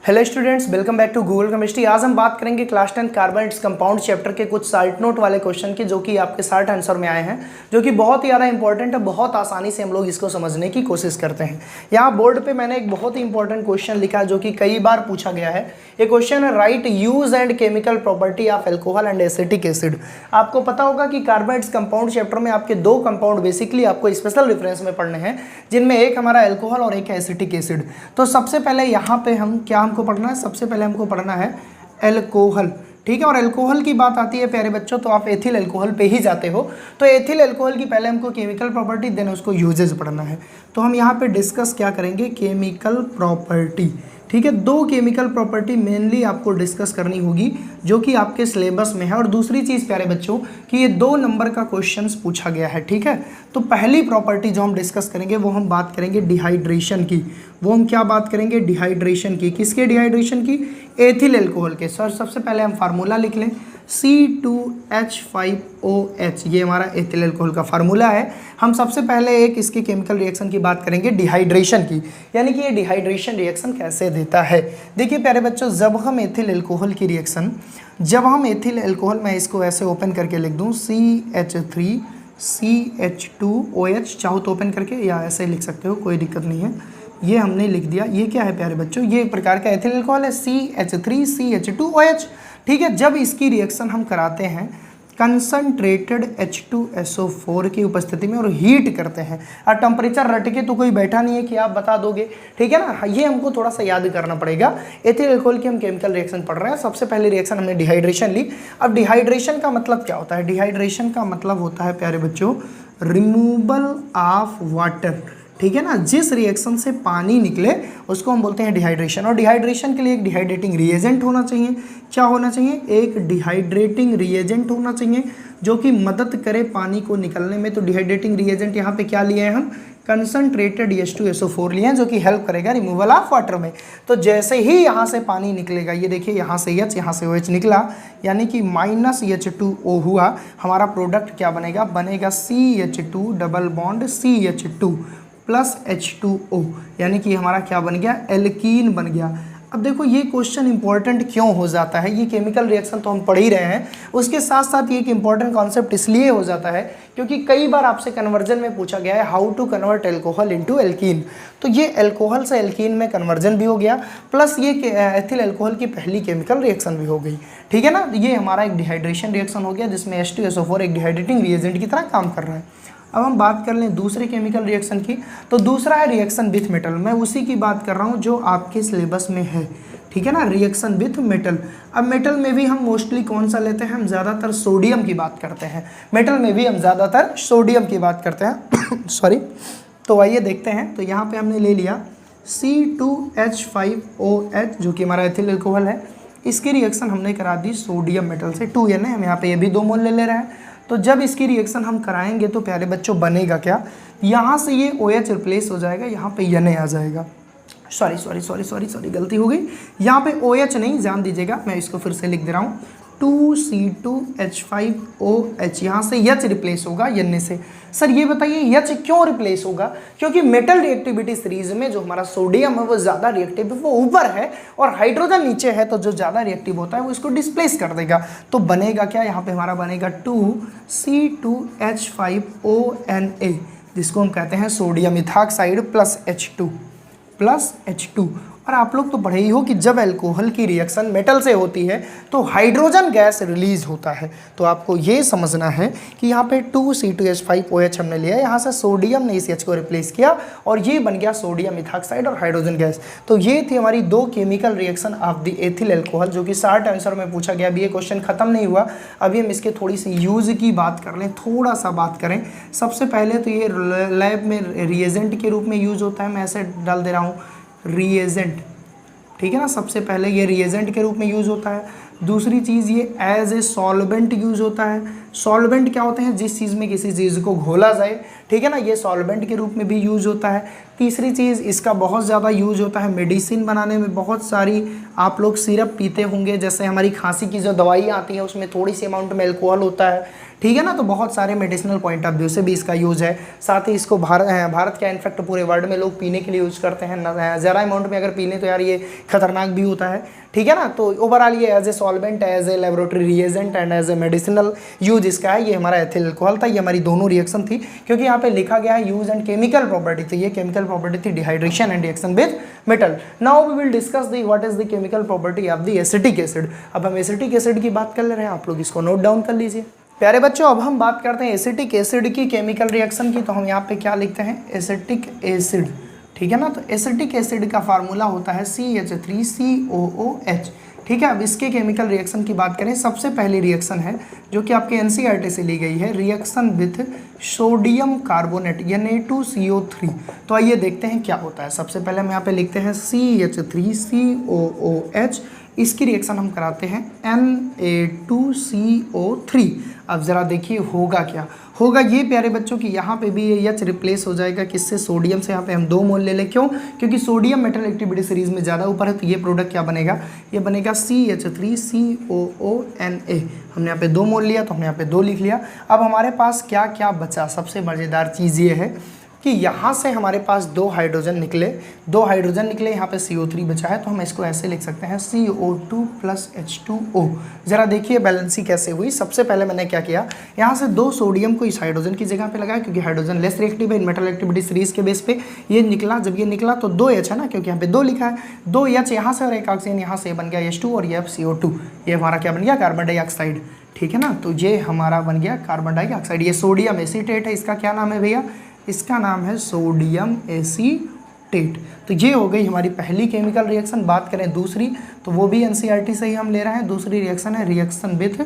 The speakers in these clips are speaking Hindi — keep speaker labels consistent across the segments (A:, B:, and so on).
A: Hello students, welcome back to Google chemistry. आज हम बात करेंगे क्लास 10 कार्बन कंपाउंड चैप्टर के कुछ साइड नोट वाले क्वेश्चन की, जो कि आपके शॉर्ट आंसर में आए हैं, जो कि बहुत ही ज़्यादा इंपॉर्टेंट है। बहुत आसानी से हम लोग इसको समझने की कोशिश करते हैं। यहाँ बोर्ड पे मैंने एक बहुत ही इंपॉर्टेंट क्वेश्चन लिखा जो कि कई बार पूछा गया है। ये क्वेश्चन है, right use and chemical property of alcohol and acetic acid. आपको पता होगा कि कार्बन कंपाउंड चैप्टर में आपके दो कंपाउंड बेसिकली आपको स्पेशल रेफरेंस में पढ़ने हैं, जिनमें एक हमारा एल्कोहल और एक है एसिटिक एसिड। तो सबसे पहले यहाँ पे हम क्या हमको पढ़ना है, सबसे पहले हमको पढ़ना है एल्कोहल, ठीक है। और एल्कोहल की बात आती है प्यारे बच्चों तो आप एथिल एल्कोहल पे ही जाते हो। तो एथिल एल्कोहल की पहले हमको केमिकल प्रॉपर्टी, देन उसको यूजेज पढ़ना है। तो हम यहाँ पे डिस्कस क्या करेंगे, केमिकल प्रॉपर्टी, ठीक है। दो केमिकल प्रॉपर्टी मेनली आपको डिस्कस करनी होगी जो कि आपके सिलेबस में है। और दूसरी चीज़ प्यारे बच्चों कि ये 2 नंबर का क्वेश्चंस पूछा गया है, ठीक है। तो पहली प्रॉपर्टी जो हम डिस्कस करेंगे वो हम बात करेंगे डिहाइड्रेशन की। वो हम क्या बात करेंगे, डिहाइड्रेशन की। किसके डिहाइड्रेशन की, एथिल एल्कोहल के। सर सबसे पहले हम फार्मूला लिख लें, C2H5OH, ये हमारा एथिल एल्कोहल का फार्मूला है। हम सबसे पहले एक इसके केमिकल रिएक्शन की बात करेंगे, डिहाइड्रेशन की, यानी कि ये डिहाइड्रेशन रिएक्शन कैसे देता है। देखिए प्यारे बच्चों, जब हम एथिल एल्कोहल की रिएक्शन, जब हम एथिल एल्कोहल, मैं इसको ऐसे ओपन करके लिख दूँ, CH3CH2OH, चाहो तो ओपन करके या ऐसे लिख सकते हो, कोई दिक्कत नहीं है। ये हमने लिख दिया। ये क्या है प्यारे बच्चों, ये एक प्रकार का एथिल एल्कोहल है, CH3CH2OH, ठीक है। जब इसकी रिएक्शन हम कराते हैं कंसंट्रेटेड H2SO4 की उपस्थिति में और हीट करते हैं, और टेम्परेचर रट के तो कोई बैठा नहीं है कि आप बता दोगे, ठीक है ना। ये हमको थोड़ा सा याद करना पड़ेगा। एथिल एल्कोहल की हम केमिकल रिएक्शन पढ़ रहे हैं। सबसे पहले रिएक्शन हमने डिहाइड्रेशन ली। अब डिहाइड्रेशन का मतलब क्या होता है, डिहाइड्रेशन का मतलब होता है प्यारे बच्चों रिमूवल ऑफ वाटर, ठीक है ना। जिस रिएक्शन से पानी निकले उसको हम बोलते हैं डिहाइड्रेशन। और डिहाइड्रेशन के लिए एक डिहाइड्रेटिंग रिएजेंट होना चाहिए। क्या होना चाहिए, एक डिहाइड्रेटिंग रिएजेंट होना चाहिए जो कि मदद करे पानी को निकलने में। तो डिहाइड्रेटिंग रिएजेंट यहाँ पे क्या लिए हैं हम, कंसंट्रेटेड H2SO4 लिए हैं, जो कि हेल्प करेगा रिमूवल ऑफ वाटर में। तो जैसे ही यहाँ से पानी निकलेगा, ये देखिए यहाँ से H, यहाँ से OH निकला, यानी कि -H2O हुआ, हमारा प्रोडक्ट क्या बनेगा, बनेगा CH2 double bond CH2 plus H2O, यानी कि हमारा क्या बन गया, एल्कीन बन गया। अब देखो ये क्वेश्चन इंपॉर्टेंट क्यों हो जाता है, ये केमिकल रिएक्शन तो हम पढ़ ही रहे हैं, उसके साथ साथ ये एक इंपॉर्टेंट कॉन्सेप्ट इसलिए हो जाता है क्योंकि कई बार आपसे कन्वर्जन में पूछा गया है how to convert alcohol into alkene. तो ये एल्कोहल से एल्कीन में कन्वर्जन भी हो गया, प्लस ये एथिल एल्कोहल की पहली केमिकल रिएक्शन भी हो गई, ठीक है ना। ये हमारा एक डिहाइड्रेशन रिएक्शन हो गया जिसमें H2SO4 एक डिहाइड्रेटिंग रिएजेंट की तरह काम कर रहा है। अब हम बात कर लें दूसरे केमिकल रिएक्शन की। तो दूसरा है रिएक्शन विथ मेटल। मैं उसी की बात कर रहा हूँ जो आपके सिलेबस में है, ठीक है ना, रिएक्शन विथ मेटल। अब मेटल में भी हम मोस्टली कौन सा लेते हैं, हम ज़्यादातर सोडियम की बात करते हैं। मेटल में भी हम ज़्यादातर सोडियम की बात करते हैं सॉरी। तो आइए देखते हैं। तो यहाँ पे हमने ले लिया C2H5OH जो कि हमारा एथिल एल्कोहल है। इसकी रिएक्शन हमने करा दी सोडियम मेटल से, 2N है, हम यहाँ पे ये भी 2 मोल ले रहे हैं। तो जब इसकी रिएक्शन हम कराएंगे तो प्यारे बच्चों बनेगा क्या, यहाँ से ये OH रिप्लेस हो जाएगा, यहाँ पे Na आ जाएगा। सॉरी गलती हो गई, यहाँ पे OH नहीं, ध्यान दीजिएगा, मैं इसको फिर से लिख दे रहा हूँ, 2C2H5OH, यहाँ से H रिप्लेस होगा Na से। सर ये बताइए H क्यों रिप्लेस होगा, क्योंकि मेटल रिएक्टिविटी सीरीज में जो हमारा सोडियम है वो ज़्यादा रिएक्टिव है, वो ऊपर है और हाइड्रोजन नीचे है, तो जो ज़्यादा रिएक्टिव होता है वो इसको डिस्प्लेस कर देगा। तो बनेगा क्या, यहाँ पे हमारा बनेगा 2C2H5ONa, जिसको हम कहते हैं सोडियम इथाक्साइड प्लस H2। और आप लोग तो पढ़े ही हो कि जब एल्कोहल की रिएक्शन मेटल से होती है तो हाइड्रोजन गैस रिलीज होता है। तो आपको ये समझना है कि यहाँ पे 2C2H5OH हमने लिया, यहाँ से सोडियम ने इस H को रिप्लेस किया और ये बन गया सोडियम इथाक्साइड और हाइड्रोजन गैस। तो ये थी हमारी 2 chemical reaction of the ethyl alcohol, जो कि शॉर्ट आंसर में पूछा गया। अभी ये क्वेश्चन खत्म नहीं हुआ, अभी हम इसके थोड़ी सी यूज़ की बात कर लें, थोड़ा सा बात करें। सबसे पहले तो ये लैब में रिएजेंट के रूप में यूज़ होता है, मैं ऐसे डाल दे रहा हूँ रिएजेंट, ठीक है ना। सबसे पहले ये रिएजेंट के रूप में यूज़ होता है। दूसरी चीज़ ये एज ए सॉल्वेंट यूज़ होता है। सॉल्वेंट क्या होते हैं, जिस चीज़ में किसी चीज़ को घोला जाए, ठीक है ना, ये सॉल्वेंट के रूप में भी यूज होता है। तीसरी चीज़, इसका बहुत ज़्यादा यूज होता है मेडिसिन बनाने में। बहुत सारी आप लोग सिरप पीते होंगे, जैसे हमारी खांसी की जो दवाई आती है उसमें थोड़ी सी अमाउंट में अल्कोहल होता है, ठीक है ना, तो बहुत सारे मेडिसिनल पॉइंट ऑफ व्यू से भी इसका यूज़ है। साथ ही इसको भारत क्या इनफैक्ट पूरे वर्ल्ड में लोग पीने के लिए यूज़ करते हैं। ज़रा अमाउंट में अगर पी लें तो यार ये खतरनाक भी होता है, ठीक है ना। तो ओवरऑल ये as a solvent, as a laboratory reagent and as a medicinal use इसका है। ये हमारा एथिल अल्कोहल था, ये हमारी दोनों रिएक्शन थी, क्योंकि यहाँ पे लिखा गया है यूज एंड केमिकल प्रॉपर्टी, तो ये केमिकल प्रॉपर्टी थी dehydration and reaction with metal. Now we will discuss the what is the chemical property of the acetic acid. अब हम एसिटिक एसिड की बात कर ले रहे हैं, आप लोग इसको नोट डाउन कर लीजिए। प्यारे बच्चों, अब हम बात करते हैं एसिटिक एसिड की केमिकल रिएक्शन की, तो हम यहाँ पे क्या लिखते हैं, एसिटिक एसिड, ठीक है ना। तो एसिटिक एसिड का फार्मूला होता है CH3COOH, ठीक है। अब इसके केमिकल रिएक्शन की बात करें, सबसे पहली रिएक्शन है जो कि आपके NCERT से ली गई है, reaction with sodium carbonate Na2CO3। तो आइए देखते हैं क्या होता है। सबसे पहले हम यहाँ पे लिखते हैं CH3COOH, इसकी रिएक्शन हम कराते हैं Na2CO3। अब ज़रा देखिए होगा क्या होगा, ये प्यारे बच्चों की यहाँ पे भी ये H रिप्लेस हो जाएगा किससे, सोडियम से। यहाँ पे हम 2 मोल ले लें, क्यों, क्योंकि सोडियम मेटल एक्टिविटी सीरीज में ज़्यादा ऊपर है, तो ये प्रोडक्ट क्या बनेगा, ये बनेगा CH3COONA। हमने यहाँ पे 2 मोल लिया तो हमने यहाँ पे 2 लिख लिया। अब हमारे पास क्या क्या बचा, सबसे मज़ेदार चीज़ ये है कि यहाँ से हमारे पास 2 हाइड्रोजन निकले, यहाँ पे CO3 बचा है, तो हम इसको ऐसे लिख सकते हैं CO2 + H2O। ज़रा देखिए बैलेंसी कैसे हुई। सबसे पहले मैंने क्या किया, यहाँ से 2 सोडियम को इस हाइड्रोजन की जगह पे लगाया, क्योंकि हाइड्रोजन लेस रिएक्टिव है इन मेटल एक्टिविटी सीरीज के बेस पे। ये निकला, जब ये निकला तो 2H है ना, क्योंकि यहाँ पे 2 लिखा है, 2H यहाँ से और एक ऑक्सीजन यहाँ से बन गया H2 और ये CO2। ये हमारा क्या बन गया, कार्बन डाइऑक्साइड, ठीक है ना। तो ये हमारा बन गया कार्बन डाइऑक्साइड। ये सोडियम एसीटेट है, इसका क्या नाम है भैया, इसका नाम है सोडियम एसीटेट। तो ये हो गई हमारी पहली केमिकल रिएक्शन। बात करें दूसरी, तो वो भी NCERT से ही हम ले रहे हैं। दूसरी रिएक्शन है reaction with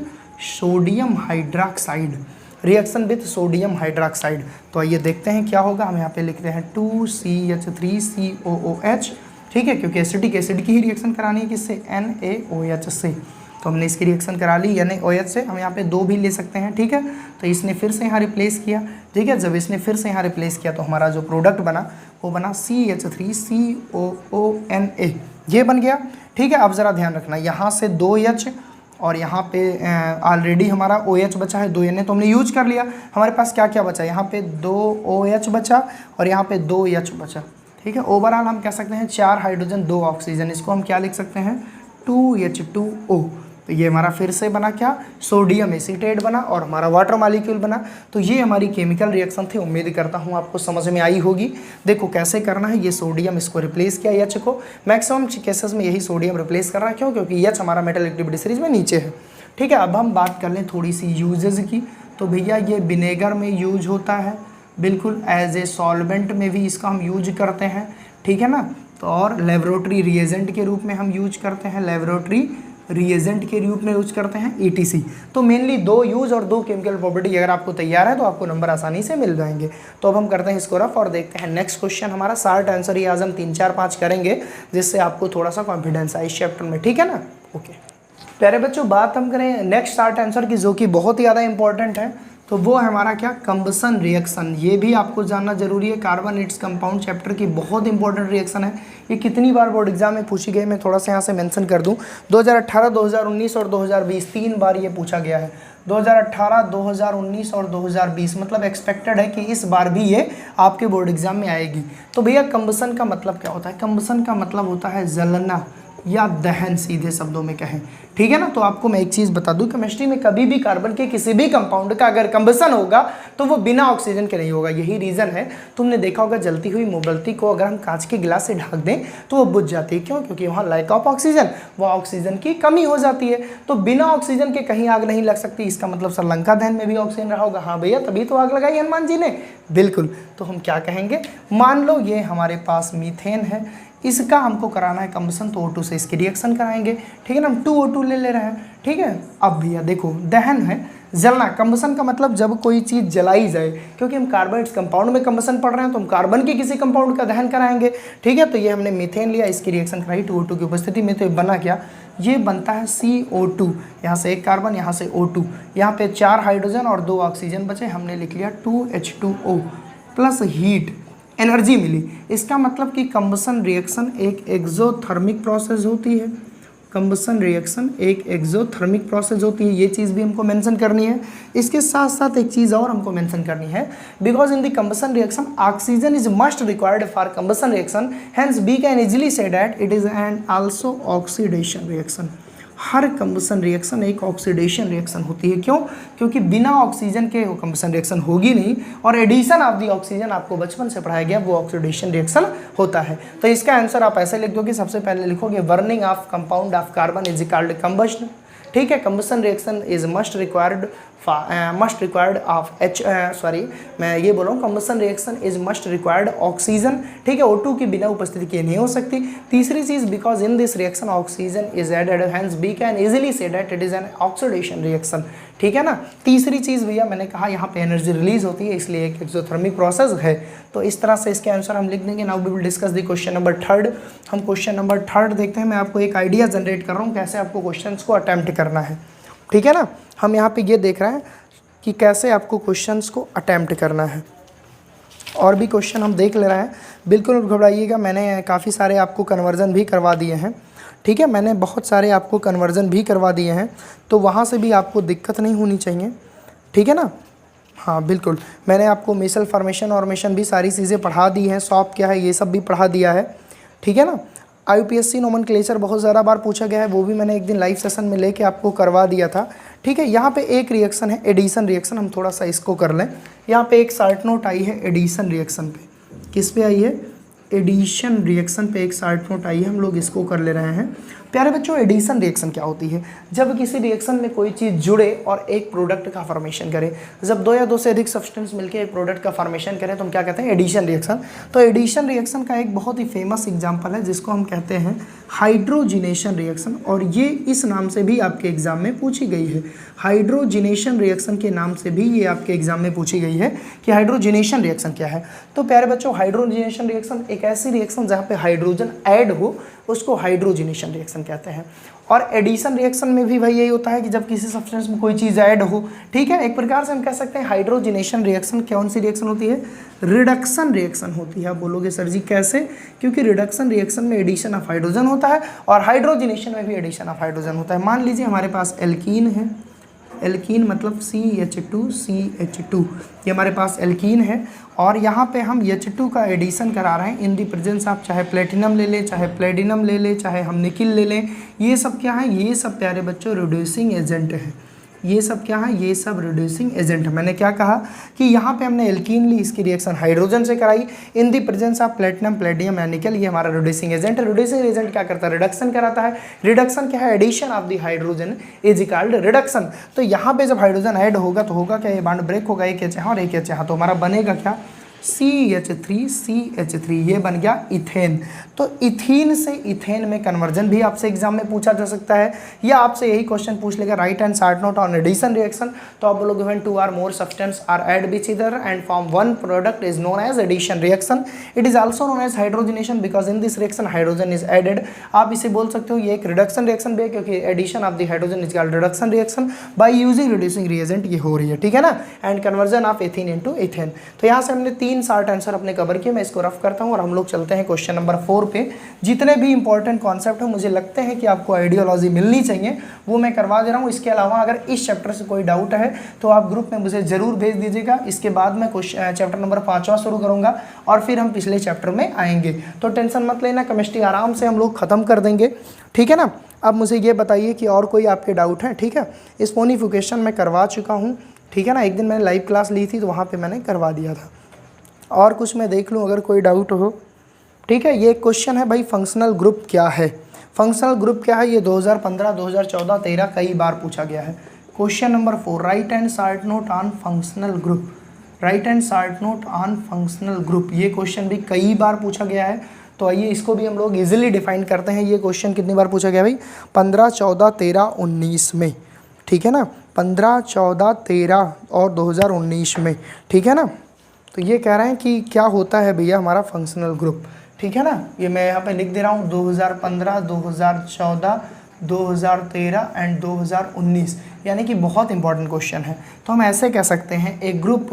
A: sodium hydroxide, reaction with sodium hydroxide. तो आइए देखते हैं क्या होगा। हम यहाँ पे लिखते हैं 2CH3COOH, ठीक है, क्योंकि एसिटिक एसिड की ही रिएक्शन करानी है, किससे, NaOH से। तो हमने इसकी रिएक्शन करा ली NaOH से। हम यहाँ पे 2 भी ले सकते हैं, ठीक है। तो इसने फिर से यहाँ रिप्लेस किया, ठीक है। जब इसने फिर से यहाँ रिप्लेस किया तो हमारा जो प्रोडक्ट बना वो बना CH3COONA, ये बन गया, ठीक है। अब ज़रा ध्यान रखना, यहाँ से 2H और यहाँ पे ऑलरेडी हमारा OH बचा है, 2 Na तो हमने यूज कर लिया। हमारे पास क्या क्या बचा, यहाँ पे 2OH बचा और यहाँ पे 2H बचा, ठीक है। ओवरऑल हम कह सकते हैं 4 हाइड्रोजन 2 ऑक्सीजन, इसको हम क्या लिख सकते हैं, 2H2O। तो ये हमारा फिर से बना क्या, सोडियम एसीटेट बना और हमारा वाटर मॉलिक्यूल बना। तो ये हमारी केमिकल रिएक्शन थी। उम्मीद करता हूँ आपको समझ में आई होगी। देखो कैसे करना है, ये सोडियम इसको रिप्लेस किया H को, मैक्सिमम केसेस में यही सोडियम रिप्लेस कर रहा है, क्यों, क्योंकि H हमारा मेटल एक्टिविटी सीरीज में नीचे है, ठीक है। अब हम बात कर लें थोड़ी सी यूजेज की। तो भैया ये विनेगर में यूज होता है, बिल्कुल एज ए सॉल्वेंट में भी इसका हम यूज करते हैं, ठीक है ना। तो और लेबोरेटरी रिएजेंट के रूप में हम यूज करते हैं, लेबोरेटरी रिएजेंट के रूप में यूज करते हैं, ETC। तो मेनली 2 यूज और 2 केमिकल प्रॉपर्टी अगर आपको तैयार है तो आपको नंबर आसानी से मिल जाएंगे। तो अब हम करते हैं इसको रफ और देखते हैं नेक्स्ट क्वेश्चन। हमारा शार्ट आंसर ही आज हम 3, 4, 5 करेंगे, जिससे आपको थोड़ा सा कॉन्फिडेंस आए इस चैप्टर में, ठीक है ना। ओके प्यारे बच्चों, बात हम करें नेक्स्ट शार्ट आंसर की, जो कि बहुत ही ज़्यादा इंपॉर्टेंट है। तो वो है हमारा क्या, कंबसन रिएक्शन। ये भी आपको जानना जरूरी है। कार्बन इट्स कंपाउंड चैप्टर की बहुत इंपॉर्टेंट रिएक्शन है। ये कितनी बार बोर्ड एग्जाम में पूछी गई, मैं थोड़ा सा यहाँ से मेंशन कर दूँ, 2018, 2019 और 2020 3 बार ये पूछा गया है। 2018, 2019 और 2020, मतलब एक्सपेक्टेड है कि इस बार भी ये आपके बोर्ड एग्जाम में आएगी। तो भैया कंबसन का मतलब क्या होता है, कंबसन का मतलब होता है जलना या दहन, सीधे शब्दों में कहें, ठीक है ना। तो आपको मैं एक चीज़ बता दूं, केमिस्ट्री में कभी भी कार्बन के किसी भी कंपाउंड का अगर कंबसन होगा तो वो बिना ऑक्सीजन के नहीं होगा। यही रीज़न है, तुमने देखा होगा जलती हुई मोमबत्ती को अगर हम कांच के गिलास से ढक दें तो वो बुझ जाती है, क्यों, क्योंकि वहाँ लैक ऑफ ऑक्सीजन, वो ऑक्सीजन की कमी हो जाती है। तो बिना ऑक्सीजन के कहीं आग नहीं लग सकती। इसका मतलब श्रीलंका दहन में भी ऑक्सीजन रहा होगा। हाँ भैया, तभी तो आग लगाई हनुमान जी ने, बिल्कुल। तो हम क्या कहेंगे, मान लो ये हमारे पास मीथेन है, इसका हमको कराना है कंबसन, तो O2 से इसकी रिएक्शन कराएंगे, ठीक है ना। हम 2O2 ले रहे हैं, ठीक है। अब भैया देखो दहन है, जलना, कंबसन का मतलब जब कोई चीज़ जलाई जाए, क्योंकि हम कार्बोनेट्स कंपाउंड में कंबसन पढ़ रहे हैं तो हम कार्बन के किसी कंपाउंड का दहन कराएंगे, ठीक है। तो ये हमने मीथेन लिया, इसकी रिएक्शन कराई 2O2 की उपस्थिति में, तो ये बना क्या, ये बनता है CO2, यहाँ से एक कार्बन, यहाँ से O2, यहाँ पे 4 हाइड्रोजन और 2 ऑक्सीजन बचे, हमने लिख लिया 2H2O प्लस हीट, एनर्जी मिली। इसका मतलब कि कंबसन रिएक्शन एक एक्सोथर्मिक प्रोसेस होती है, कंबसन रिएक्शन एक एक्सोथर्मिक प्रोसेस होती है, ये चीज़ भी हमको मेंशन करनी है। इसके साथ साथ एक चीज़ और हमको मेंशन करनी है, because in the combustion reaction oxygen is must required for combustion reaction, hence we can easily see that it is an also oxidation reaction. हर कंबसन रिएक्शन एक ऑक्सीडेशन रिएक्शन होती है, क्यों, क्योंकि बिना ऑक्सीजन के वो कंबसन रिएक्शन होगी नहीं, और एडिशन ऑफ दी ऑक्सीजन आपको बचपन से पढ़ाया गया, वो ऑक्सीडेशन रिएक्शन होता है। तो इसका आंसर आप ऐसे लिख दोगे, सबसे पहले लिखोगे burning of compound of carbon is called combustion, ठीक है। Combustion reaction is must required of मैं ये बोल रहा हूँ, combustion reaction is must required oxygen, ठीक है, O2 की बिना उपस्थिति के नहीं हो सकती। तीसरी चीज, because in this reaction oxygen is added, hence we can easily see that it is an oxidation reaction, ठीक है ना। तीसरी चीज भैया मैंने कहा यहाँ पे एनर्जी रिलीज होती है, इसलिए एक एक्सोथर्मिक प्रोसेस है। तो इस तरह से इसके आंसर हम लिख देंगे। Now we will discuss the question number 3। हम क्वेश्चन नंबर 3 देखते हैं। मैं आपको एक आइडिया जनरेट कर रहा हूँ कैसे आपको क्वेश्चंस को अटेम्प्ट करना है, ठीक है ना। हम यहाँ पे ये देख रहे हैं कि कैसे आपको क्वेश्चंस को अटेम्प्ट करना है, और भी क्वेश्चन हम देख ले रहे हैं, बिल्कुल घबराइएगा। मैंने काफ़ी सारे आपको कन्वर्जन भी करवा दिए हैं, ठीक है, मैंने बहुत सारे आपको कन्वर्जन भी करवा दिए हैं, तो वहाँ से भी आपको दिक्कत नहीं होनी चाहिए, ठीक है ना। हाँ बिल्कुल, मैंने आपको मेसल फॉर्मेशन और मेशन भी सारी चीज़ें पढ़ा दी हैं, सॉप क्या है ये सब भी पढ़ा दिया है, ठीक है ना। IUPAC नोमेनक्लेचर बहुत ज़्यादा बार पूछा गया है, वो भी मैंने एक दिन लाइव सेशन में लेके आपको करवा दिया था, ठीक है। यहाँ पे एक रिएक्शन है एडिशन रिएक्शन, हम थोड़ा सा इसको कर लें। यहाँ पे एक शॉर्ट नोट आई है एडिशन रिएक्शन पे, किस पे आई है, एडिशन रिएक्शन पे एक शॉर्ट नोट आई है, हम लोग इसको कर ले रहे हैं। प्यारे बच्चों, एडिशन रिएक्शन क्या होती है, जब किसी रिएक्शन में कोई चीज़ जुड़े और एक प्रोडक्ट का फॉर्मेशन करे, जब 2 या 2 से अधिक सब्सटेंस मिलकर एक प्रोडक्ट का फॉर्मेशन करें तो हम क्या कहते हैं, एडिशन रिएक्शन। तो एडिशन रिएक्शन का एक बहुत ही फेमस एग्जांपल है जिसको हम कहते हैं हाइड्रोजिनेशन रिएक्शन, और ये इस नाम से भी आपके एग्जाम में पूछी गई है। हाइड्रोजिनेशन रिएक्शन के नाम से भी ये आपके एग्जाम में पूछी गई है कि हाइड्रोजिनेशन रिएक्शन क्या है। तो प्यारे बच्चों, हाइड्रोजिनेशन रिएक्शन एक ऐसी रिएक्शन जहाँ पे हाइड्रोजन ऐड हो, उसको हाइड्रोजिनेशन रिएक्शन कहते हैं। और एडिशन रिएक्शन में भी भाई यही होता है कि जब किसी सब्सटेंस में कोई चीज़ ऐड हो, ठीक है। एक प्रकार से हम कह सकते हैं हाइड्रोजिनेशन रिएक्शन कौन सी रिएक्शन होती है, रिडक्शन रिएक्शन होती है। आप बोलोगे सर जी कैसे, क्योंकि रिडक्शन रिएक्शन में एडिशन ऑफ हाइड्रोजन होता है और हाइड्रोजिनेशन में भी एडिशन ऑफ हाइड्रोजन होता है। मान लीजिए हमारे पास एल्कीन है, एल्कीन मतलब CH2 ये हमारे पास एल्कीन है, और यहाँ पे हम H2 का एडिशन करा रहे हैं इन दी प्रेजेंस ऑफ, चाहे प्लेटिनम ले लें, चाहे प्लेटिनम ले लें, चाहे हम निकिल ले लें, ये सब क्या है, ये सब प्यारे बच्चों रिड्यूसिंग एजेंट है। ये सब क्या है, ये सब रिड्यूसिंग एजेंट है। मैंने क्या कहा कि यहाँ पे हमने एल्कीन ली, इसकी रिएक्शन हाइड्रोजन से कराई in the presence of platinum, platinum या निकल, ये हमारा रिड्यूसिंग एजेंट है। रिड्यूसिंग एजेंट क्या करता है, रिडक्शन कराता है। रिडक्शन क्या है, addition of the hydrogen is called reduction. तो यहाँ पे जब हाइड्रोजन ऐड होगा तो होगा क्या, ये बॉन्ड ब्रेक होगा, एक H और एक H, तो हमारा बनेगा क्या, CH3 ये बन गया इथेन। तो इथीन से इथेन में कन्वर्जन भी आपसे एग्जाम में पूछा जा सकता है, या आपसे यही क्वेश्चन पूछ लेगा write and short note on addition reaction. तो आप बोलोगे when 2 or more substance are add each other and form one product is known as addition reaction. It is also known as hydrogenation because in this reaction hydrogen is added. आप इसे बोल सकते हो ये एक रिडक्शन रिएक्शन भी है, क्योंकि addition of the hydrogen is called reduction reaction by using reducing reagent, ये हो रही है, ठीक है ना। And conversion of ethene into ethane. तो यहाँ से हमने 3 शॉर्ट आंसर अपने कवर किए, मैं इसको रफ करता हूँ और हम लोग चलते हैं क्वेश्चन नंबर 4 पे। जितने भी इंपॉर्टेंट कॉन्सेप्ट हैं मुझे लगते हैं कि आपको आइडियोलॉजी मिलनी चाहिए, वो मैं करवा दे रहा हूँ। इसके अलावा अगर इस चैप्टर से कोई डाउट है तो आप ग्रुप में मुझे ज़रूर भेज दीजिएगा। इसके बाद मैं चैप्टर नंबर 5वां शुरू करूँगा और फिर हम पिछले चैप्टर में आएंगे, तो टेंशन मत लेना, केमिस्ट्री आराम से हम लोग ख़त्म कर देंगे, ठीक है ना। अब मुझे ये बताइए कि और कोई आपके डाउट हैं, ठीक है। स्पोनिफिकेशन मैं करवा चुका हूँ, ठीक है ना, एक दिन मैंने लाइव क्लास ली थी तो वहाँ पर मैंने करवा दिया था। और कुछ मैं देख लूँ अगर कोई डाउट हो, ठीक है। ये क्वेश्चन है भाई, फंक्शनल ग्रुप क्या है। फंक्शनल ग्रुप क्या है, ये 2015, 2014, 13 कई बार पूछा गया है। Question number 4, right and short note on functional group, right and short note on functional group, ये क्वेश्चन भी कई बार पूछा गया है। तो आइए इसको भी हम लोग इजीली डिफाइन करते हैं। ये क्वेश्चन कितनी बार पूछा गया भाई, 15, 14, 13, 19 में, ठीक है ना। 15, 14, 13 और 2019 में, ठीक है ना। तो ये कह रहे हैं कि क्या होता है भैया हमारा फंक्शनल ग्रुप, ठीक है ना। ये मैं यहाँ पे लिख दे रहा हूँ 2015, 2014, 2013 एंड 2019, यानी कि बहुत इंपॉर्टेंट क्वेश्चन है। तो हम ऐसे कह सकते हैं एक group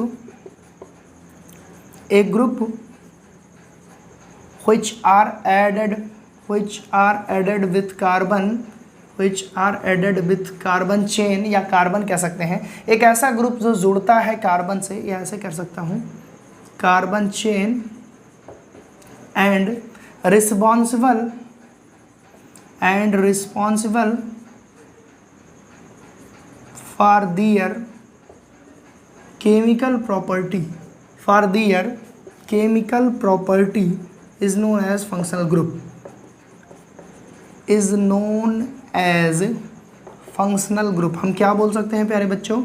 A: which are added with carbon chain, या कार्बन कह सकते हैं, एक ऐसा ग्रुप जो जुड़ता है कार्बन से, या ऐसे कर सकता हूँ carbon chain and responsible for their chemical property is known as functional group, हम क्या बोल सकते हैं प्यारे बच्चों,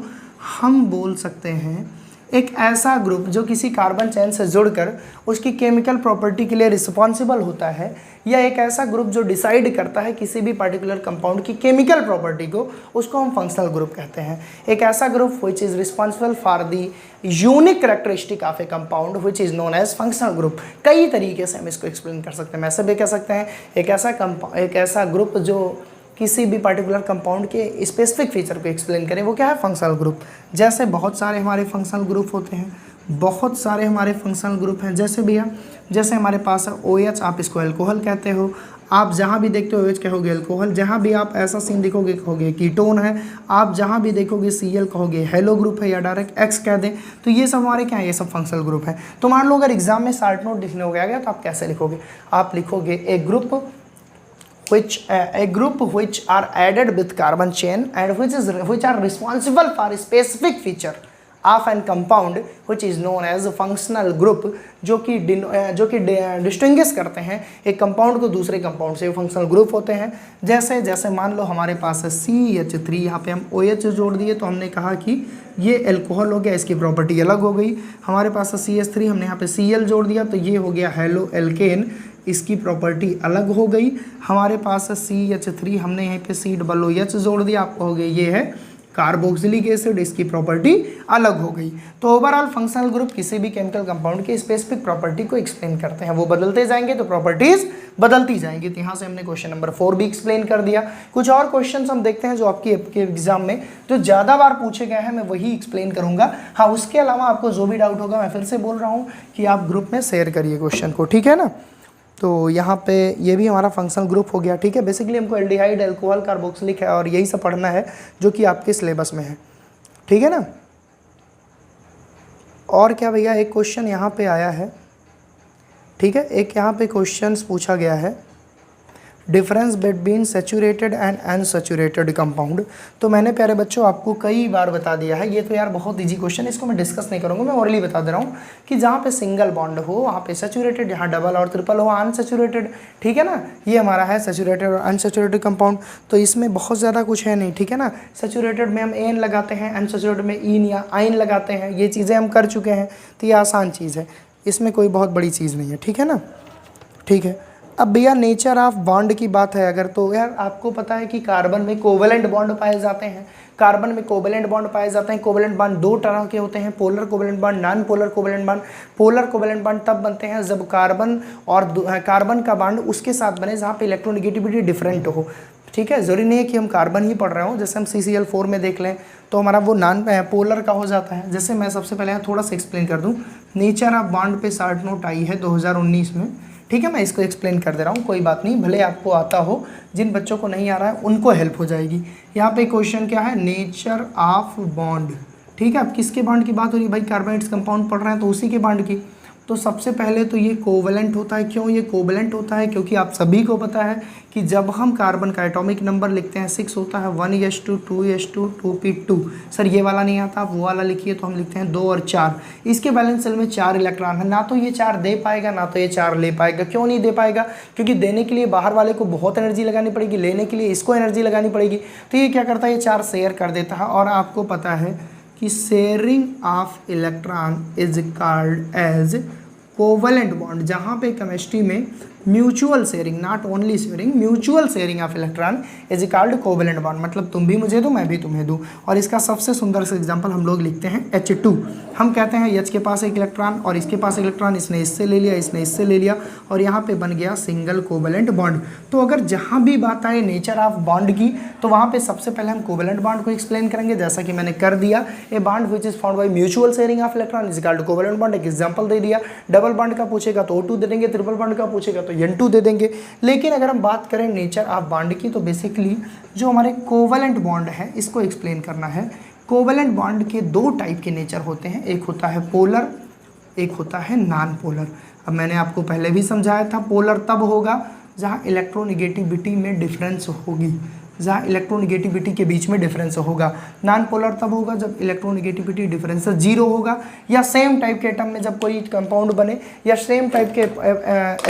A: हम बोल सकते हैं एक ऐसा ग्रुप जो किसी कार्बन चेन से जुड़कर उसकी केमिकल प्रॉपर्टी के लिए रिस्पॉन्सिबल होता है, या एक ऐसा ग्रुप जो डिसाइड करता है किसी भी पर्टिकुलर कंपाउंड की केमिकल प्रॉपर्टी को, उसको हम फंक्शनल ग्रुप कहते हैं। एक ऐसा group which is responsible for the unique characteristic of a compound which is known as functional group. कई तरीके से हम इसको एक्सप्लेन कर सकते हैं। ऐसे भी कह सकते हैं एक ऐसा ग्रुप जो किसी भी पर्टिकुलर कंपाउंड के स्पेसिफिक फीचर को एक्सप्लेन करें, वो क्या है, फंक्शनल ग्रुप। जैसे बहुत सारे हमारे फंक्शनल ग्रुप होते हैं, जैसे हमारे पास है OH, आप इसको अल्कोहल कहते हो। आप जहाँ भी देखते हो OH कहोगे अल्कोहल, जहाँ भी आप ऐसा सीन देखोगे कहोगे कीटोन है, आप जहाँ भी देखोगे Cl कहोगे हेलो ग्रुप है, या डायरेक्ट X कह दें। तो ये सब हमारे क्या है, ये सब फंक्शनल ग्रुप है। तो मान लो अगर एग्जाम में शार्ट नोट लिखने हो गया तो आप कैसे लिखोगे, आप लिखोगे ए group which are added with carbon chain and which are responsible for a specific feature of an compound which is known as a functional group, जो कि डिस्टिंग्विश करते हैं एक कंपाउंड को दूसरे कंपाउंड से, फंक्शनल ग्रुप होते हैं। जैसे मान लो हमारे पास है CH3, यहाँ पे हम OH जोड़ दिए तो हमने कहा कि ये अल्कोहल हो गया, इसकी प्रॉपर्टी अलग हो गई। हमारे पास है CH3, हमने यहाँ पे Cl जोड़ दिया तो ये हो गया हेलो एल्केन, इसकी प्रॉपर्टी अलग हो गई। हमारे पास है CH3, हमने यहाँ पे COOH जोड़ दिया, आप कहोगे ये है कार्बोक्सिलिक एसिड, इसकी प्रॉपर्टी अलग हो गई। तो ओवरऑल फंक्शनल ग्रुप किसी भी केमिकल कंपाउंड के स्पेसिफिक प्रॉपर्टी को एक्सप्लेन करते हैं, वो बदलते जाएंगे तो प्रॉपर्टीज बदलती जाएंगी। तो यहाँ से हमने क्वेश्चन नंबर 4 भी एक्सप्लेन कर दिया। कुछ और क्वेश्चंस हम देखते हैं जो आपके एग्जाम में जो ज़्यादा बार पूछे गए हैं, मैं वही एक्सप्लेन करूँगा। हाँ, उसके अलावा आपको जो भी डाउट होगा, मैं फिर से बोल रहा हूँ कि आप ग्रुप में शेयर करिए क्वेश्चन को, ठीक है ना। तो यहाँ पे ये भी हमारा फंक्शनल ग्रुप हो गया, ठीक है। बेसिकली हमको एल्डिहाइड, अल्कोहल, कार्बोक्सिलिक है और यही सब पढ़ना है जो कि आपके सिलेबस में है, ठीक है ना। और क्या भैया, एक क्वेश्चन यहाँ पे आया है, ठीक है, एक यहाँ पे क्वेश्चन पूछा गया है, difference between saturated and unsaturated compound. तो मैंने प्यारे बच्चों आपको कई बार बता दिया है, ये तो यार बहुत इजी क्वेश्चन, इसको मैं डिस्कस नहीं करूँगा, मैं ओरली बता दे रहा हूँ कि जहाँ पे सिंगल बॉन्ड हो वहाँ पे सैचुरेटेड, जहाँ डबल और ट्रिपल हो अनसैचुरेटेड, ठीक है ना। ये हमारा है सैचुरेटेड और अनसैचुरेटेड कंपाउंड। तो इसमें बहुत ज़्यादा कुछ है नहीं, ठीक है ना। सैचुरेटेड में हम एन लगाते हैं, अनसैचुरेटेड में इन या आइन लगाते हैं, ये चीज़ें हम कर चुके हैं, तो ये आसान चीज़ है, इसमें कोई बहुत बड़ी चीज़ नहीं है, ठीक है ना। ठीक है, अब भैया नेचर ऑफ बॉन्ड की बात है अगर, तो यार आपको पता है कि कार्बन में कोवेलेंट बॉन्ड पाए जाते हैं, कोवेलेंट बॉन्ड दो तरह के होते हैं, polar covalent bond, non polar covalent bond. Polar covalent bond तब बनते हैं जब कार्बन का बॉन्ड उसके साथ बने जहाँ पे इलेक्ट्रोनेगेटिविटी डिफरेंट हो, ठीक है। ज़रूरी नहीं है कि हम कार्बन ही पढ़ रहे हो, जैसे हम CCl4 में देख लें तो हमारा वो नॉन पोलर का हो जाता है। जैसे मैं सबसे पहले थोड़ा सा एक्सप्लेन कर दूं, नेचर ऑफ बॉन्ड पे शार्ट नोट आई है 2019 में, ठीक है। मैं इसको एक्सप्लेन कर दे रहा हूँ, कोई बात नहीं, भले आपको आता हो, जिन बच्चों को नहीं आ रहा है उनको हेल्प हो जाएगी। यहाँ पे क्वेश्चन क्या है, नेचर ऑफ बॉन्ड, ठीक है। अब किसके बॉन्ड की बात हो रही है भाई, कार्बोनेट्स कंपाउंड पढ़ रहे हैं तो उसी के बॉन्ड की। तो सबसे पहले तो ये कोवेलेंट होता है। क्यों ये कोवेलेंट होता है, क्योंकि आप सभी को पता है कि जब हम कार्बन का एटॉमिक नंबर लिखते हैं 6 होता है, 1s2 2s2 2p2। सर ये वाला नहीं आता, आप वो वाला लिखिए, तो हम लिखते हैं 2 और 4। इसके बैलेंस सेल में 4 इलेक्ट्रॉन है, ना तो ये 4 दे पाएगा ना तो ये 4 ले पाएगा। क्यों नहीं दे पाएगा, क्योंकि देने के लिए बाहर वाले को बहुत एनर्जी लगानी पड़ेगी, लेने के लिए इसको एनर्जी लगानी पड़ेगी। तो ये क्या करता है, ये 4 शेयर कर देता है। और आपको पता है कि sharing of electron is called as covalent bond. जहाँ पे केमिस्ट्री में mutual sharing, not only sharing, mutual sharing of electron is called covalent bond, मतलब तुम भी मुझे दो मैं भी तुम्हें दूँ। और इसका सबसे सुंदर सा एग्जाम्पल हम लोग लिखते हैं H2। हम कहते हैं H के पास एक इलेक्ट्रॉन और इसके पास इलेक्ट्रॉन, इसने इससे ले लिया, इसने इससे ले लिया और यहाँ पे बन गया सिंगल कोवेलेंट बॉन्ड। तो अगर जहाँ भी बात आए नेचर ऑफ बॉन्ड की तो वहाँ पे सबसे पहले हम कोवेलेंट बॉन्ड को एक्सप्लेन करेंगे, जैसा कि मैंने कर दिया। A bond which is found by mutual sharing of electron is called covalent bond, एक एग्जांपल दे दिया। डबल बॉन्ड का पूछेगा तो O2 दे देंगे, ट्रिपल बॉन्ड का पूछेगा तो N2 दे देंगे। लेकिन अगर हम बात करें नेचर ऑफ बॉन्ड की तो बेसिकली जो हमारे कोवेलेंट बॉन्ड है इसको एक्सप्लेन करना है। कोवेलेंट बॉन्ड के दो टाइप के नेचर होते हैं, एक होता है पोलर, एक होता है नॉन पोलर। अब मैंने आपको पहले भी समझाया था, पोलर तब होगा जहाँ इलेक्ट्रोनिगेटिविटी में डिफरेंस होगी, जहाँ इलेक्ट्रोनिगेटिविटी के बीच में डिफरेंस होगा। नॉन पोलर तब होगा जब इलेक्ट्रोनिगेटिविटी डिफरेंस 0 होगा, या सेम टाइप के एटम में जब कोई कंपाउंड बने या सेम टाइप के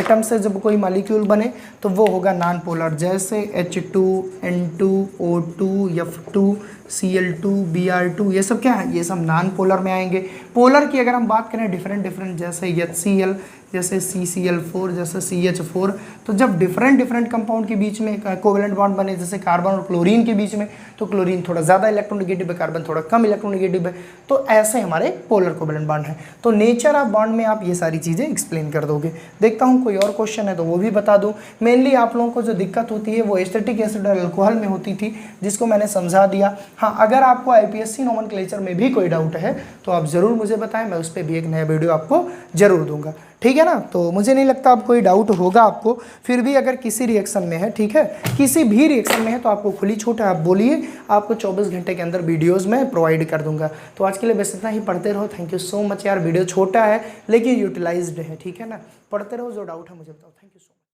A: एटम से जब कोई मॉलिक्यूल बने तो वो होगा नॉन पोलर, जैसे H2, N2, O2, F2, Cl2, Br2, ये सब क्या है, ये सब नॉन पोलर में आएंगे। पोलर की अगर हम बात करें डिफरेंट जैसे HCl, जैसे CCl4, जैसे CH4, तो जब डिफरेंट कंपाउंड के बीच में कोवेलेंट बॉन्ड बने, जैसे कार्बन और क्लोरीन के बीच में, तो क्लोरीन थोड़ा ज़्यादा इलेक्ट्रोनिगेटिव है, कार्बन थोड़ा कम इलेक्ट्रोनिगेटिव है, तो ऐसे हमारे पोलर कोवेलेंट बॉन्ड है। तो नेचर ऑफ बॉन्ड में आप ये सारी चीज़ें एक्सप्लेन कर दोगे। देखता हूँ कोई और क्वेश्चन है तो वो भी बता दूँ। मेनली आप लोगों को जो दिक्कत होती है वो एसिटिक एसिड और अल्कोहल में होती थी, जिसको मैंने समझा दिया। हाँ, अगर आपको IPSC नोमेनक्लेचर में भी कोई डाउट है तो आप ज़रूर मुझे बताएं, मैं उस पर भी एक नया वीडियो आपको ज़रूर दूंगा, ठीक है ना। तो मुझे नहीं लगता अब कोई डाउट होगा आपको। फिर भी अगर किसी रिएक्शन में है, ठीक है, किसी भी रिएक्शन में है तो आपको खुली छूट है, आप बोलिए, आपको 24 घंटे के अंदर वीडियोस में प्रोवाइड कर दूंगा। तो आज के लिए बस इतना ही, पढ़ते रहो। थैंक यू सो मच यार, वीडियो छोटा है लेकिन यूटिलाइज्ड है, ठीक है ना। पढ़ते रहो, जो डाउट है मुझे बताओ। Thank you so much.